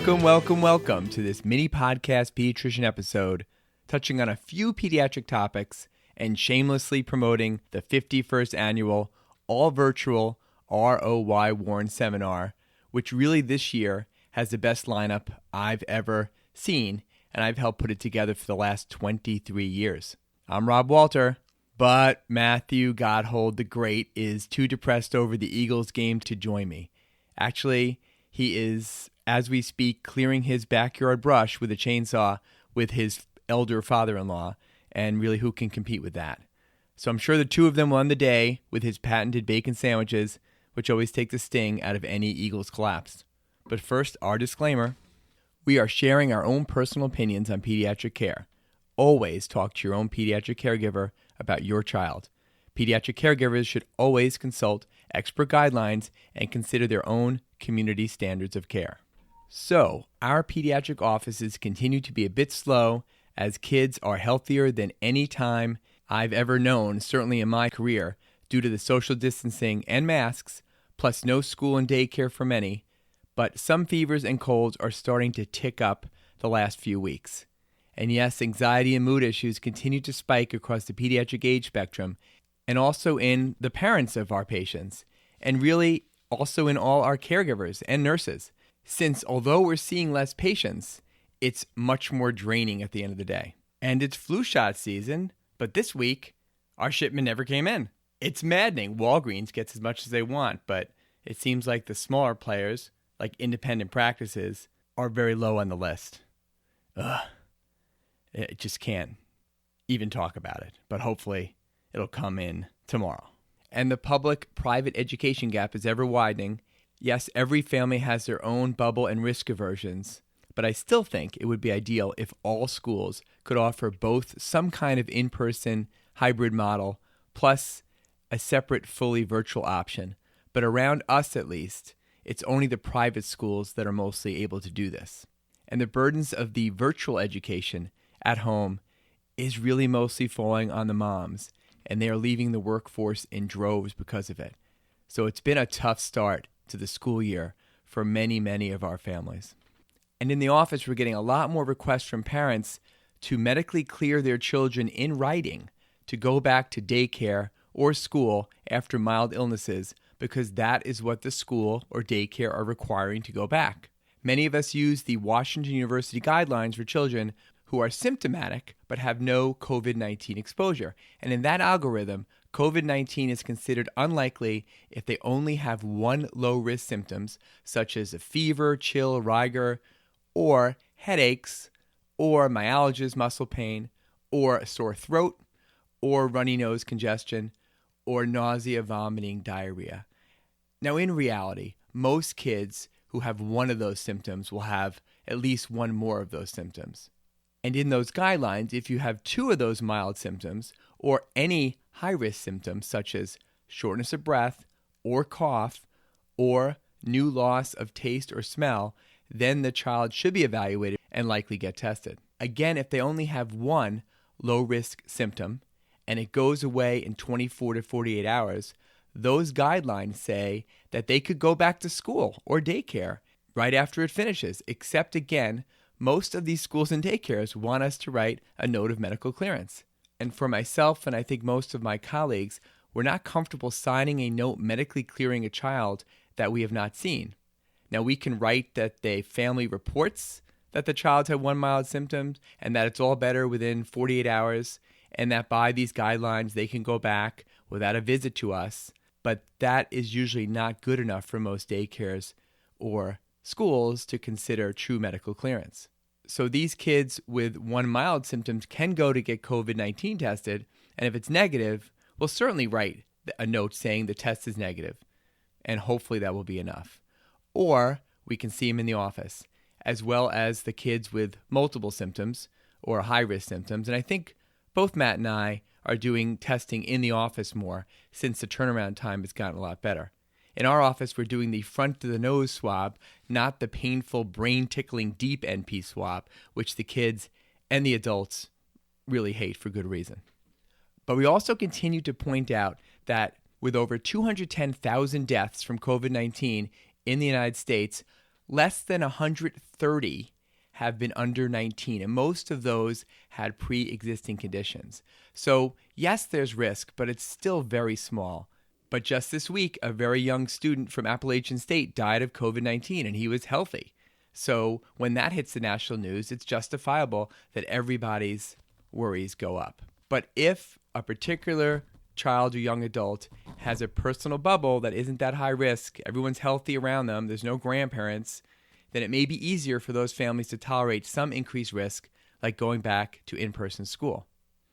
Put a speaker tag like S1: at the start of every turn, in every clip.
S1: Welcome to this mini podcast pediatrician episode touching on a few pediatric topics and shamelessly promoting the 51st annual all-virtual ROY Warren seminar, which really this year has the best lineup I've ever seen, and I've helped put it together for the last 23 years. I'm Rob Walter, but Matthew Godhold the Great is too depressed over the Eagles game to join me. Actually, he is, as we speak, clearing his backyard brush with a chainsaw with his elder father-in-law, and really who can compete with that? So I'm sure the two of them won the day with his patented bacon sandwiches, which always take the sting out of any Eagles collapse. But first, our disclaimer. We are sharing our own personal opinions on pediatric care. Always talk to your own pediatric caregiver about your child. Pediatric caregivers should always consult expert guidelines and consider their own community standards of care. So, our pediatric offices continue to be a bit slow as kids are healthier than any time I've ever known, certainly in my career, due to the social distancing and masks, plus no school and daycare for many. But some fevers and colds are starting to tick up the last few weeks. And yes, anxiety and mood issues continue to spike across the pediatric age spectrum, and also in the parents of our patients, and really also in all our caregivers and nurses, since although we're seeing less patients, it's much more draining at the end of the day. And it's flu shot season, but this week, our shipment never came in. It's maddening. Walgreens gets as much as they want, but it seems like the smaller players, like independent practices, are very low on the list. It just can't even talk about it, but hopefully it'll come in tomorrow. And the public-private education gap is ever widening. Yes, every family has their own bubble and risk aversions, but I still think it would be ideal if all schools could offer both some kind of in-person hybrid model plus a separate fully virtual option. But around us at least, it's only the private schools that are mostly able to do this. And the burdens of the virtual education at home is really mostly falling on the moms, and they are leaving the workforce in droves because of it. So it's been a tough start to the school year for many, many of our families. And in the office, we're getting a lot more requests from parents to medically clear their children in writing to go back to daycare or school after mild illnesses, because that is what the school or daycare are requiring to go back. Many of us use the Washington University guidelines for children who are symptomatic but have no COVID-19 exposure. And in that algorithm, COVID-19 is considered unlikely if they only have one low-risk symptoms, such as a fever, chill, rigor, or headaches, or myalgias, muscle pain, or a sore throat, or runny nose congestion, or nausea, vomiting, diarrhea. Now, in reality, most kids who have one of those symptoms will have at least one more of those symptoms. And in those guidelines, if you have two of those mild symptoms or any high-risk symptoms such as shortness of breath or cough or new loss of taste or smell, then the child should be evaluated and likely get tested. Again, if they only have one low-risk symptom and it goes away in 24 to 48 hours, those guidelines say that they could go back to school or daycare right after it finishes, except again, most of these schools and daycares want us to write a note of medical clearance. And for myself, and I think most of my colleagues, we're not comfortable signing a note medically clearing a child that we have not seen. Now, we can write that the family reports that the child had one mild symptom and that it's all better within 48 hours and that by these guidelines they can go back without a visit to us. But that is usually not good enough for most daycares or schools to consider true medical clearance. So these kids with one mild symptoms can go to get COVID-19 tested, and if it's negative, we'll certainly write a note saying the test is negative, and hopefully that will be enough. Or we can see them in the office, as well as the kids with multiple symptoms or high-risk symptoms. And I think both Matt and I are doing testing in the office more since the turnaround time has gotten a lot better. In our office, we're doing the front of the nose swab, not the painful brain-tickling deep NP swab, which the kids and the adults really hate for good reason. But we also continue to point out that with over 210,000 deaths from COVID-19 in the United States, less than 130 have been under 19, and most of those had pre-existing conditions. So yes, there's risk, but it's still very small. But just this week, a very young student from Appalachian State died of COVID-19, and he was healthy. So when that hits the national news, it's justifiable that everybody's worries go up. But if a particular child or young adult has a personal bubble that isn't that high risk, everyone's healthy around them, there's no grandparents, then it may be easier for those families to tolerate some increased risk, like going back to in-person school.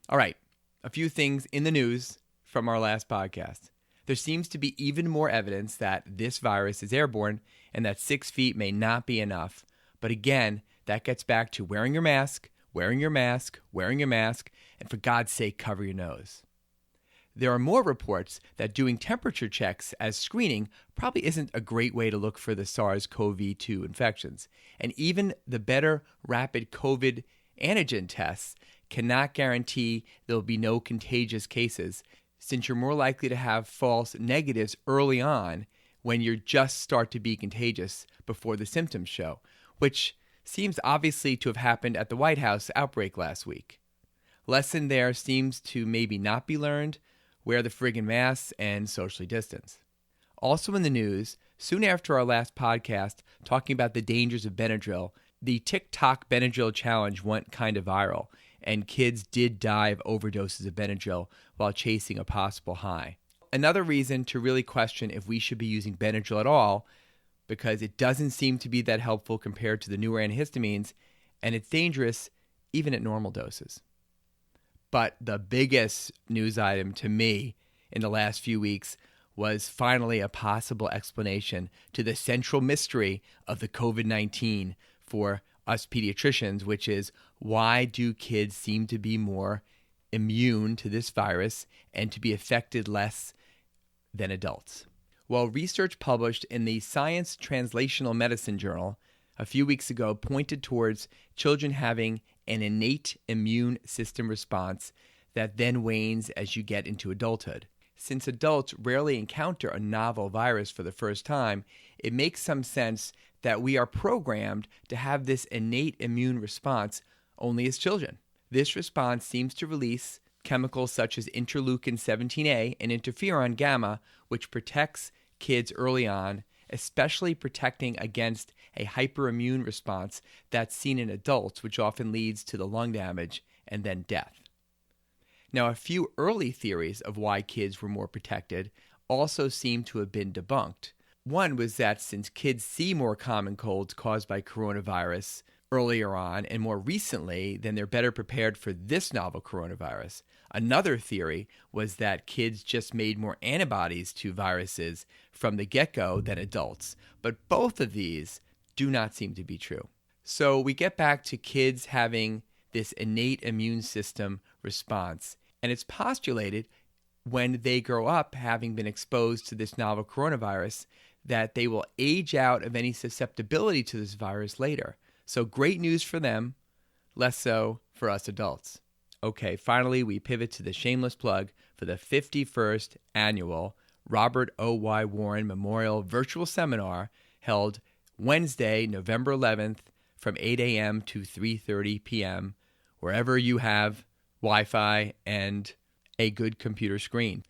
S1: All right, a few things in the news from our last podcast. There seems to be even more evidence that this virus is airborne and that 6 feet may not be enough. But again, that gets back to wearing your mask, wearing your mask, wearing your mask, and for God's sake, cover your nose. There are more reports that doing temperature checks as screening probably isn't a great way to look for the SARS-CoV-2 infections. And even the better rapid COVID antigen tests cannot guarantee there will be no contagious cases, since you're more likely to have false negatives early on when you just start to be contagious before the symptoms show, which seems obviously to have happened at the White House outbreak last week. Lesson there seems to maybe not be learned. Wear the friggin' masks and socially distance. Also in the news, soon after our last podcast talking about the dangers of Benadryl, the TikTok Benadryl challenge went kind of viral, and kids did die of overdoses of Benadryl while chasing a possible high. Another reason to really question if we should be using Benadryl at all, because it doesn't seem to be that helpful compared to the newer antihistamines, and it's dangerous even at normal doses. But the biggest news item to me in the last few weeks was finally a possible explanation to the central mystery of the COVID-19 for us pediatricians, which is why do kids seem to be more immune to this virus and to be affected less than adults? Well, research published in the Science Translational Medicine Journal a few weeks ago pointed towards children having an innate immune system response that then wanes as you get into adulthood. Since adults rarely encounter a novel virus for the first time, it makes some sense that we are programmed to have this innate immune response only as children. This response seems to release chemicals such as interleukin-17A and interferon gamma, which protects kids early on, especially protecting against a hyperimmune response that's seen in adults, which often leads to the lung damage and then death. Now, a few early theories of why kids were more protected also seem to have been debunked. One was that since kids see more common colds caused by coronavirus earlier on and more recently, then they're better prepared for this novel coronavirus. Another theory was that kids just made more antibodies to viruses from the get-go than adults. But both of these do not seem to be true. So we get back to kids having this innate immune system response. And it's postulated when they grow up having been exposed to this novel coronavirus that they will age out of any susceptibility to this virus later. So great news for them, less so for us adults. Okay, finally, we pivot to the shameless plug for the 51st annual Robert O.Y. Warren Memorial Virtual Seminar held Wednesday, November 11th from 8 a.m. to 3:30 p.m., wherever you have Wi-Fi and a good computer screen.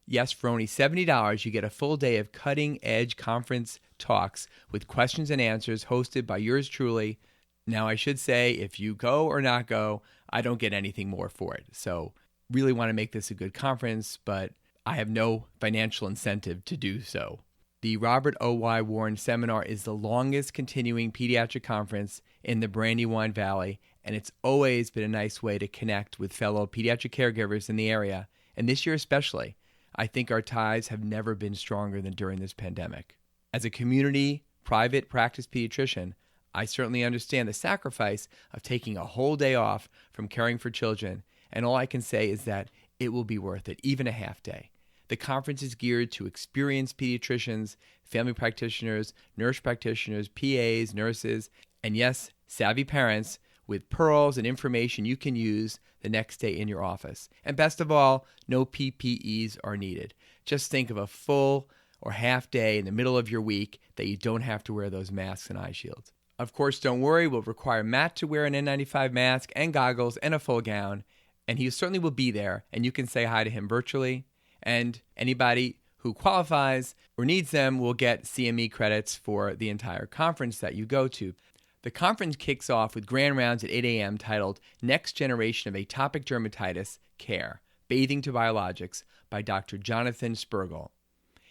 S1: Yes, for only $70, you get a full day of cutting-edge conference talks with questions and answers hosted by yours truly. Now, I should say, if you go or not go, I don't get anything more for it. So really want to make this a good conference, but I have no financial incentive to do so. The Robert O.Y. Warren Seminar is the longest continuing pediatric conference in the Brandywine Valley, and it's always been a nice way to connect with fellow pediatric caregivers in the area, and this year especially. I think our ties have never been stronger than during this pandemic. As a community, private practice pediatrician, I certainly understand the sacrifice of taking a whole day off from caring for children, and all I can say is that it will be worth it, even a half day. The conference is geared to experienced pediatricians, family practitioners, nurse practitioners, PAs, nurses, and yes, savvy parents with pearls and information you can use the next day in your office. And best of all, no PPEs are needed. Just think of a full or half day in the middle of your week that you don't have to wear those masks and eye shields. Of course, don't worry, we'll require Matt to wear an N95 mask and goggles and a full gown, and he certainly will be there, and you can say hi to him virtually. And anybody who qualifies or needs them will get CME credits for the entire conference that you go to. The conference kicks off with grand rounds at 8 a.m. titled Next Generation of Atopic Dermatitis Care, Bathing to Biologics by Dr. Jonathan Spergel.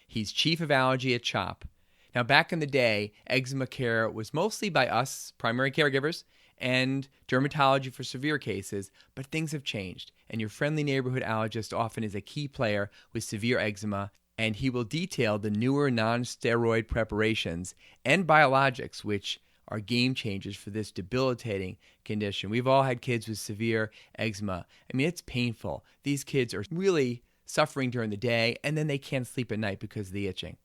S1: He's chief of allergy at CHOP. Now, back in the day, eczema care was mostly by us, primary caregivers, and dermatology for severe cases, but things have changed, and your friendly neighborhood allergist often is a key player with severe eczema, and he will detail the newer non-steroid preparations and biologics, which are game changers for this debilitating condition. We've all had kids with severe eczema. I mean, it's painful. These kids are really suffering during the day, and then they can't sleep at night because of the itching.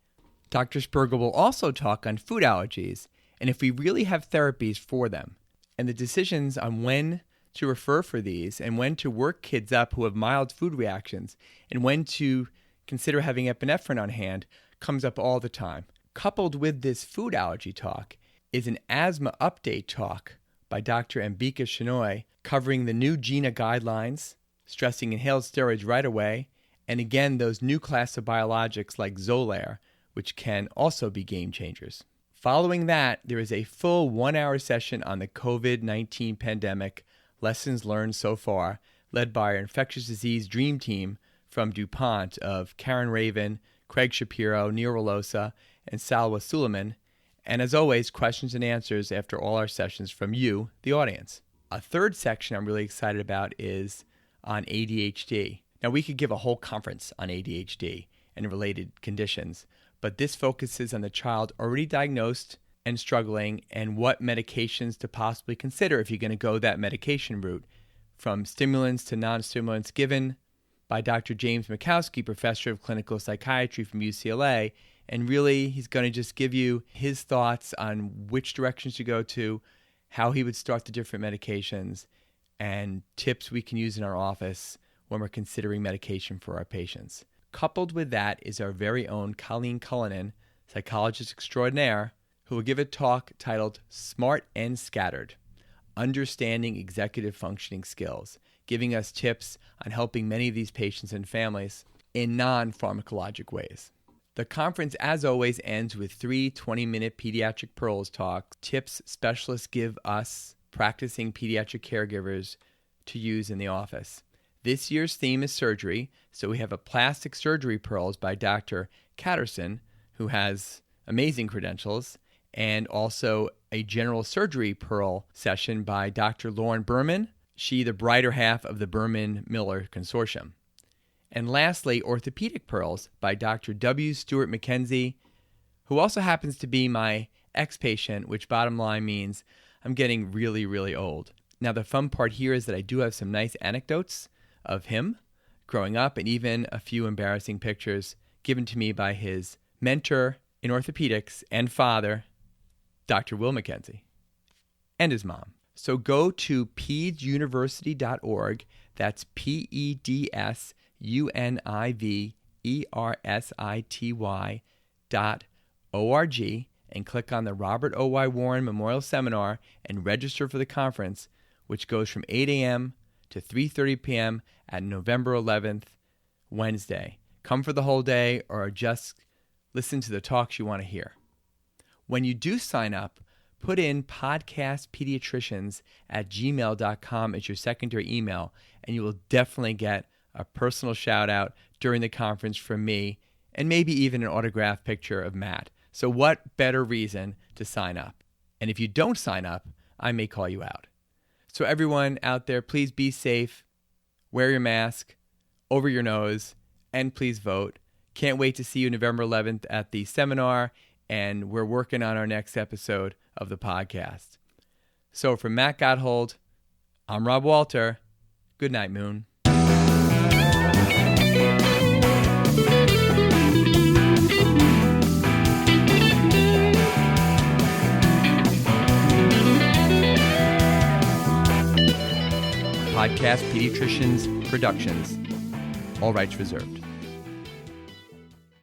S1: Dr. Spergel will also talk on food allergies and if we really have therapies for them, and the decisions on when to refer for these and when to work kids up who have mild food reactions and when to consider having epinephrine on hand comes up all the time. Coupled with this food allergy talk is an asthma update talk by Dr. Ambika Shenoy covering the new GINA guidelines, stressing inhaled steroids right away, and again, those new class of biologics like Xolair, which can also be game changers. Following that, there is a full 1-hour session on the COVID-19 pandemic, lessons learned so far, led by our infectious disease dream team from DuPont of Karen Raven, Craig Shapiro, Neil Rolosa, and Salwa Suleiman. And as always, questions and answers after all our sessions from you, the audience. A third section I'm really excited about is on ADHD. Now, we could give a whole conference on ADHD and related conditions, but this focuses on the child already diagnosed and struggling and what medications to possibly consider if you're going to go that medication route, from stimulants to non-stimulants, given by Dr. James Mikowski, professor of clinical psychiatry from UCLA. And really, he's going to just give you his thoughts on which directions to go to, how he would start the different medications, and tips we can use in our office when we're considering medication for our patients. Coupled with that is our very own Colleen Cullinan, psychologist extraordinaire, who will give a talk titled Smart and Scattered, Understanding Executive Functioning Skills, giving us tips on helping many of these patients and families in non-pharmacologic ways. The conference, as always, ends with 3 20-minute pediatric pearls talks, tips specialists give us practicing pediatric caregivers to use in the office. This year's theme is surgery, so we have a plastic surgery pearls by Dr. Catterson, who has amazing credentials, and also a general surgery pearl session by Dr. Lauren Berman, she the brighter half of the Berman-Miller Consortium. And lastly, orthopedic pearls by Dr. W. Stewart McKenzie, who also happens to be my ex-patient, which bottom line means I'm getting really, really old. Now, the fun part here is that I do have some nice anecdotes of him growing up and even a few embarrassing pictures given to me by his mentor in orthopedics and father, Dr. Will McKenzie, and his mom. So go to pedsuniversity.org, that's PEDSUNIVERSITY.org, and click on the Robert O.Y. Warren Memorial Seminar and register for the conference, which goes from 8 a.m. to 3:30 p.m. at November 11th, Wednesday. Come for the whole day or just listen to the talks you want to hear. When you do sign up, put in podcastpediatricians@gmail.com as your secondary email, and you will definitely get a personal shout out during the conference from me, and maybe even an autographed picture of Matt. So what better reason to sign up? And if you don't sign up, I may call you out. So everyone out there, please be safe, wear your mask over your nose, and please vote. Can't wait to see you November 11th at the seminar, and we're working on our next episode of the podcast. So from Matt Gotthold, I'm Rob Walter. Good night, Moon. Podcast Pediatricians Productions. All rights reserved.